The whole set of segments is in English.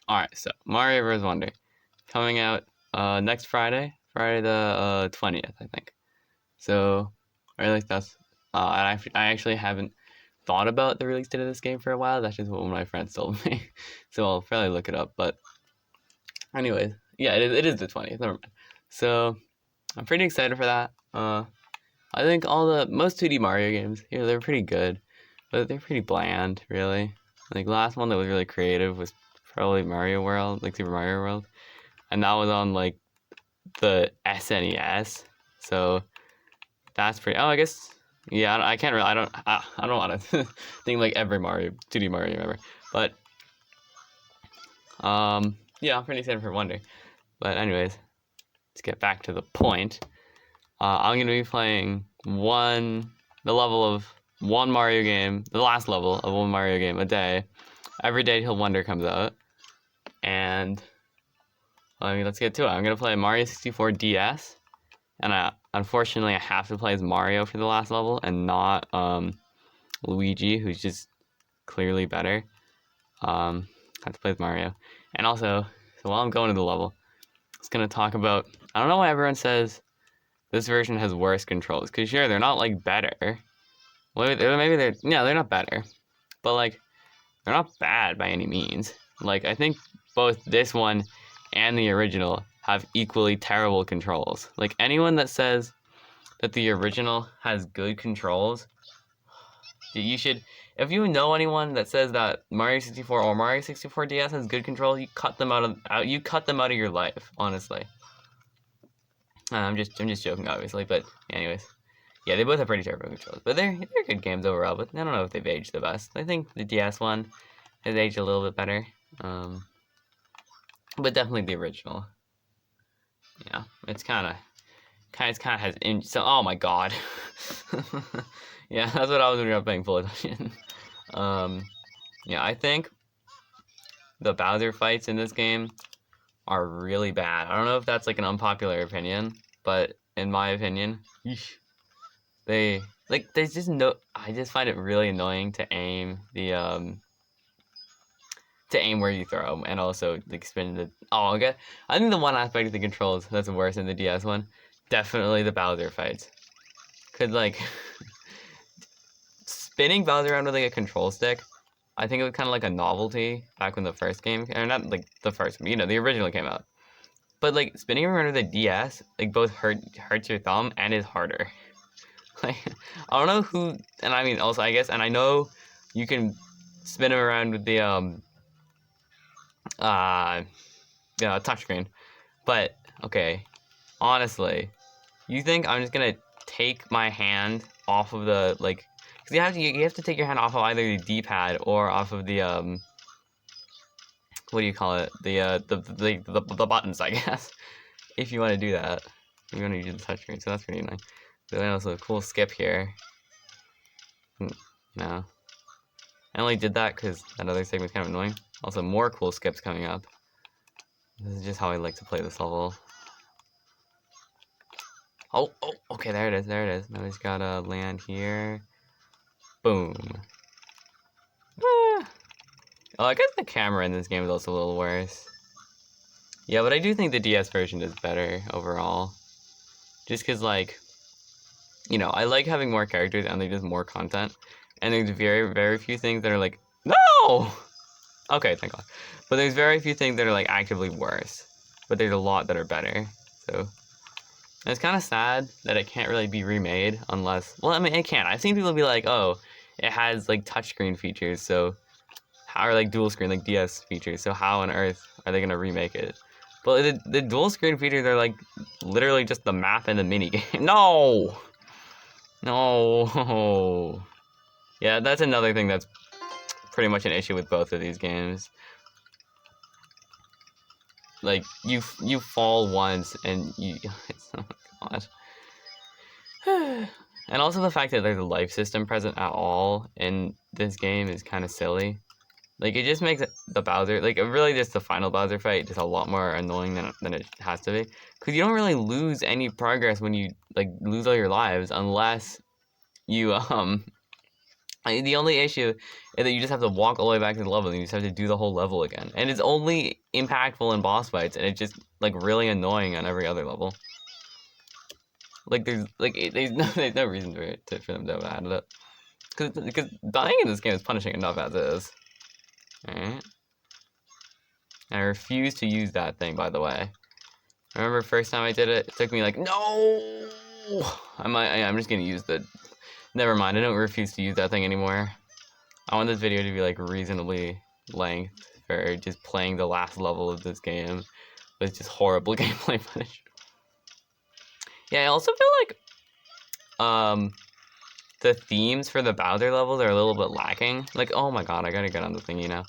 Alright, so Mario vs. Wonder coming out next Friday, Friday the 20th, I think. So, or at least that's. I actually haven't thought about the release date of this game for a while. That's just what one of my friends told me. So I'll probably look it up. But, anyways, yeah, it is the 20th. Never mind. So, I'm pretty excited for that. I think most 2D Mario games, they're pretty good, but they're pretty bland, really. Like, last one that was really creative was probably Mario World, like Super Mario World, and that was on like the SNES. So that's pretty. Oh, I guess. Yeah, I can't really. I don't want to think like every Mario 2D Mario ever, but yeah, I'm pretty excited for Wonder. But anyways, let's get back to the point. I'm gonna be playing the level of one Mario game, the last level of one Mario game a day, every day till Wonder comes out. And let's get to it. I'm gonna play Mario 64 DS, and unfortunately I have to play as Mario for the last level and not Luigi, who's just clearly better. I have to play as Mario, and also, so while I'm going to the level, I was gonna talk about. I don't know why everyone says this version has worse controls, because sure, they're not like better. Well, maybe they're not better, but like they're not bad by any means. Like, I think both this one and the original have equally terrible controls. Like, anyone that says that the original has good controls, you should, if you know anyone that says that Mario 64 or Mario 64 DS has good controls, you cut them out of your life, honestly. I'm just joking, obviously, but anyways. Yeah, they both have pretty terrible controls, but they're good games overall, but I don't know if they've aged the best. I think the DS one has aged a little bit better. But definitely the original. Yeah, it's kind of has so. Oh my god. Yeah, that's what I was when I was playing Full Edition. Yeah, I think the Bowser fights in this game are really bad. I don't know if that's like an unpopular opinion, but in my opinion, there's just no. I just find it really annoying to aim where you throw, and also like spin the. Oh, okay. I think the one aspect of the controls that's worse than the DS one, definitely the Bowser fights. Cause like spinning Bowser around with like a control stick, I think it was kind of like a novelty back when the first game, or not like the first, the original came out. But like spinning around with a DS, like both hurts your thumb and is harder. Like, I don't know who, and I mean also I guess, and I know you can spin him around with the touchscreen, but okay, honestly, you think I'm just gonna take my hand off of the like, because you have to take your hand off of either the D-pad or off of the what do you call it, the buttons, I guess, if you want to do that. You're gonna use the touchscreen, so that's pretty nice. But then also a cool skip here. No. I only did that because that other segment's kind of annoying. Also, more cool skips coming up. This is just how I like to play this level. Oh, okay, there it is. Now we just gotta land here. Boom. Ah. Oh, I guess the camera in this game is also a little worse. Yeah, but I do think the DS version is better overall. Just because, like, I like having more characters and there's just more content. And there's very, very few things that are like, no! Okay, thank God. But there's very few things that are, like, actively worse. But there's a lot that are better. So, and it's kind of sad that it can't really be remade unless... Well, I mean, it can. I've seen people be like, oh, it has, like, touchscreen features, so... Or, like, dual screen, like, DS features, so how on earth are they going to remake it? But the dual screen features are, like, literally just the map and the minigame. No! No! Yeah, that's another thing that's pretty much an issue with both of these games. Like, you fall once and you... Oh my god. And also the fact that there's a life system present at all in this game is kind of silly. Like, it just makes the Bowser... Like, really just the final Bowser fight just a lot more annoying than it has to be. Because you don't really lose any progress when you, like, lose all your lives unless you, The only issue is that you just have to walk all the way back to the level, and you just have to do the whole level again. And it's only impactful in boss fights, and it's just like really annoying on every other level. Like there's no reason for them to have added it. Because dying in this game is punishing enough as is. Alright. I refuse to use that thing, by the way. I remember first time I did it, it took me like, no! I'm just gonna use the... Never mind, I don't refuse to use that thing anymore. I want this video to be like reasonably length for just playing the last level of this game with just horrible gameplay footage. Yeah, I also feel like, the themes for the Bowser levels are a little bit lacking. Like, oh my god, I gotta get on the thingy now.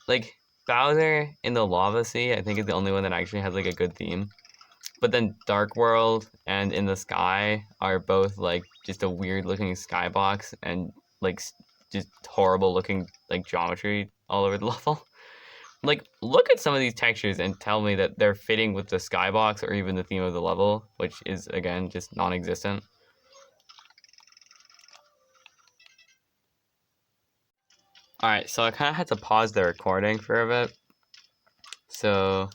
Like, Bowser in the Lava Sea, I think is the only one that actually has like a good theme. But then Dark World and In the Sky are both like just a weird looking skybox and like just horrible looking like geometry all over the level. Like, look at some of these textures and tell me that they're fitting with the skybox or even the theme of the level, which is again just non-existent. Alright, so I kind of had to pause the recording for a bit. So,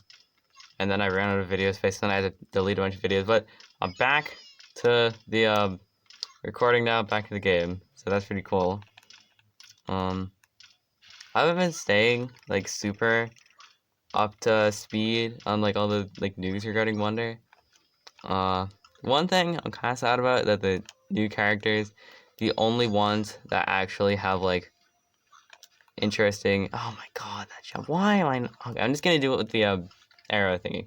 and then I ran out of video space, then I had to delete a bunch of videos. But I'm back to the recording now, back to the game. So that's pretty cool. I haven't been staying like super up to speed on like all the like news regarding Wonder. One thing I'm kind of sad about that the new characters, the only ones that actually have like interesting. Oh my god, that jump! Why am I? Okay, I'm just gonna do it with the arrow thingy.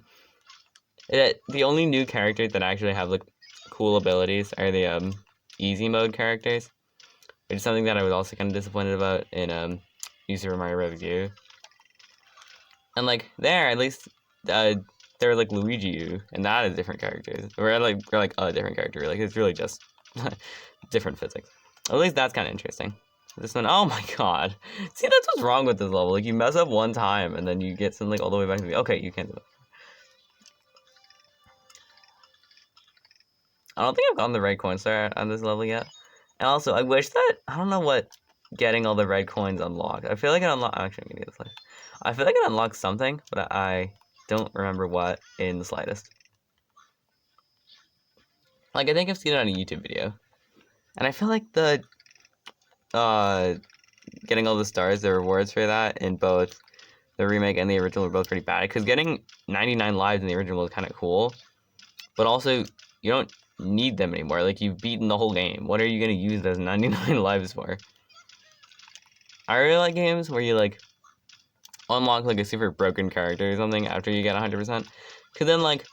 The only new characters that actually have like cool abilities are the easy mode characters, which is something that I was also kind of disappointed about in New Super Mario Bros. U. And like there, at least they're like Luigi U, and that is different characters. We're like a different character. Like it's really just different physics. At least that's kind of interesting. This one, oh my god. See, that's what's wrong with this level. Like, you mess up one time, and then you get something like all the way back to the... Okay, you can't do it. I don't think I've gotten the red coin star on this level yet. And also, I wish that... I don't know what getting all the red coins unlocked. I feel like it unlocks... Actually, I'm gonna get this later. I feel like it unlocks something, but I don't remember what in the slightest. Like, I think I've seen it on a YouTube video. And I feel like the... getting all the stars, the rewards for that in both the remake and the original are both pretty bad. Because getting 99 lives in the original is kind of cool, but also you don't need them anymore. Like, you've beaten the whole game. What are you gonna use those 99 lives for? I really like games where you like unlock like a super broken character or something after you get 100%. Because then like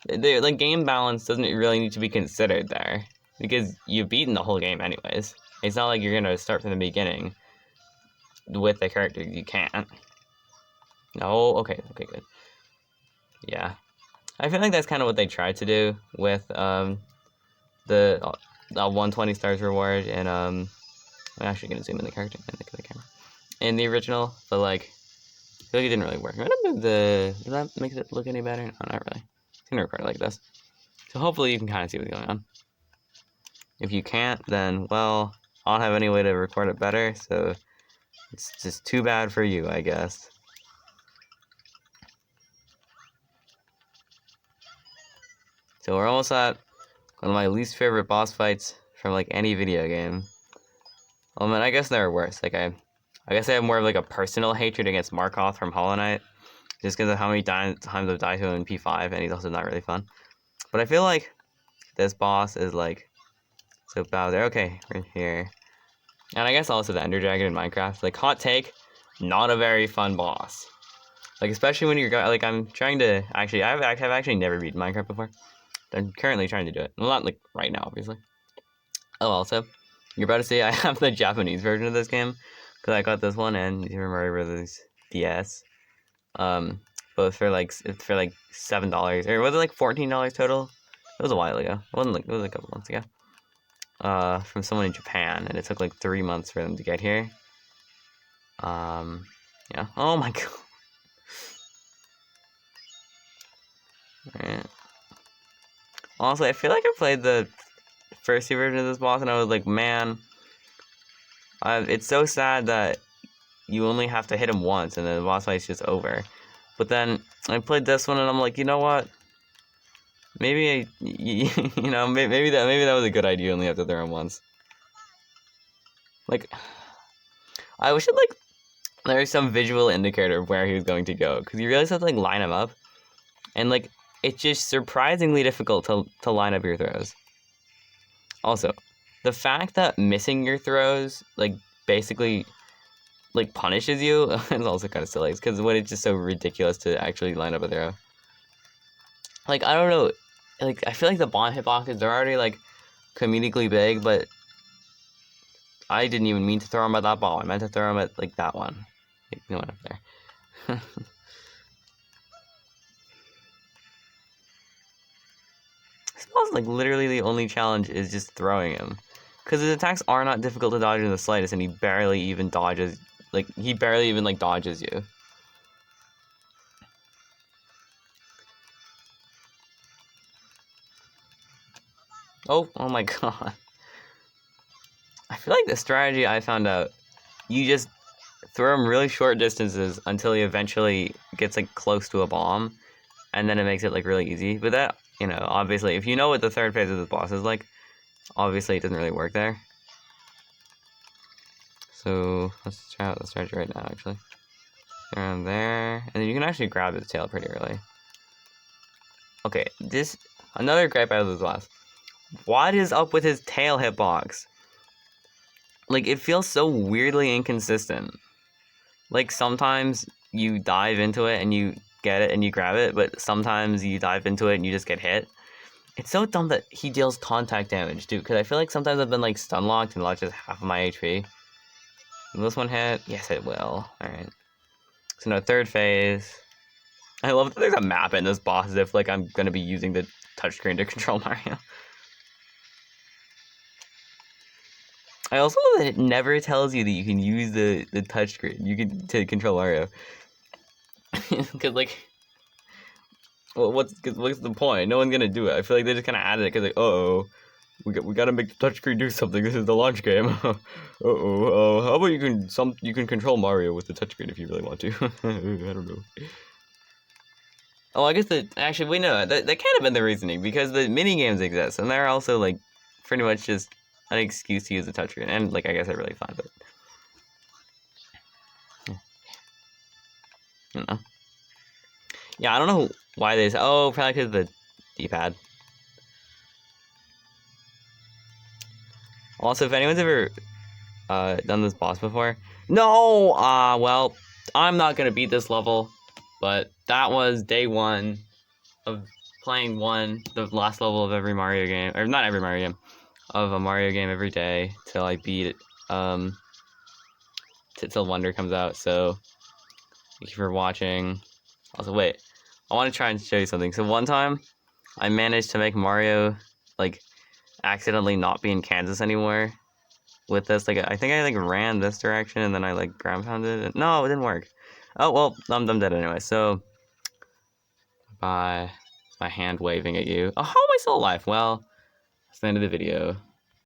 the like game balance doesn't really need to be considered there because you've beaten the whole game anyways. It's not like you're gonna start from the beginning with the character. You can't. No, okay, good. Yeah. I feel like that's kind of what they tried to do with the 120 stars reward and I'm actually gonna zoom in the character and look at the camera. In the original, but like I feel like it didn't really work. Does that make it look any better? No, not really. It's gonna record like this. So hopefully you can kind of see what's going on. If you can't, then well, I don't have any way to record it better, so it's just too bad for you, I guess. So we're almost at one of my least favorite boss fights from like any video game. I mean, I guess there are worse. Like I guess I have more of like a personal hatred against Markoth from Hollow Knight, just because of how many times I've died to him in P5, and he's also not really fun. But I feel like this boss is like so Bowser. Okay, right here, and I guess also the Ender Dragon in Minecraft. Like hot take, not a very fun boss. Like especially when you're like I'm trying to actually I've actually never beaten Minecraft before. I'm currently trying to do it. Well, not like right now, obviously. Oh, also, you're about to see I have the Japanese version of this game because I got this one and Super Mario Bros. DS. Both for like $7 or was it like $14 total? It was a while ago. It wasn't like it was a couple months ago. From someone in Japan, and it took like 3 months for them to get here. Yeah. Oh my god. Alright. Honestly, I feel like I played the first version of this boss, and I was like, man, It's so sad that you only have to hit him once and then the boss fight's just over. But then I played this one and I'm like, you know what? Maybe you know, maybe that was a good idea. You only have to throw him once. Like, I wish it like there was some visual indicator of where he was going to go, because you really have to like line him up, and like it's just surprisingly difficult to line up your throws. Also, the fact that missing your throws like basically like punishes you is also kind of silly, because when it's just so ridiculous to actually line up a throw. Like, I don't know, like I feel like the bomb hitboxes, they're already like comedically big, but I didn't even mean to throw him at that ball. I meant to throw him at like that one. Like, the one up there. I suppose like literally the only challenge is just throwing him, because his attacks are not difficult to dodge in the slightest, and he barely even dodges. Like, he barely even like dodges you. Oh my god. I feel like the strategy I found out, you just throw him really short distances until he eventually gets like close to a bomb, and then it makes it like really easy. But that, you know, obviously, if you know what the third phase of this boss is like, obviously it doesn't really work there. So let's try out the strategy right now, actually. Around there, and then you can actually grab his tail pretty early. Okay, another gripe out of this boss. What is up with his tail hitbox? Like, it feels so weirdly inconsistent. Like, sometimes you dive into it and you get it and you grab it, but sometimes you dive into it and you just get hit. It's so dumb that he deals contact damage, too, because I feel like sometimes I've been, like, stun locked and lost just half of my HP. Will this one hit? Yes, it will. Alright. So, no, third phase. I love that there's a map in this boss as if, like, I'm gonna be using the touchscreen to control Mario. I also love that it never tells you that you can use the touchscreen to control Mario. Because, like, well, what's the point? No one's gonna do it. I feel like they just kind of added it because, like, we gotta make the touchscreen do something. This is the launch game. How about you can control Mario with the touchscreen if you really want to. I don't know. Oh, I guess actually we know that can't have been the reasoning, because the mini games exist and they're also like pretty much just an excuse to use the touchscreen, and like I guess they're really fun, but you know. Yeah, I don't know why they say. Oh, probably because of the D-pad. Also, if anyone's ever done this boss before, no, well, I'm not gonna beat this level, but that was day one of playing the last level of every Mario game, or not every Mario game, of a Mario game every day till I beat it, till Wonder comes out. So thank you for watching. Also, wait, I want to try and show you something. So one time I managed to make Mario like accidentally not be in Kansas anymore with this. Like, I think I like ran this direction and then I like ground pounded it. No, it didn't work. Oh well, I'm dead anyway. So bye. My hand waving at you. Oh, how am I still alive? Well, that's the end of the video.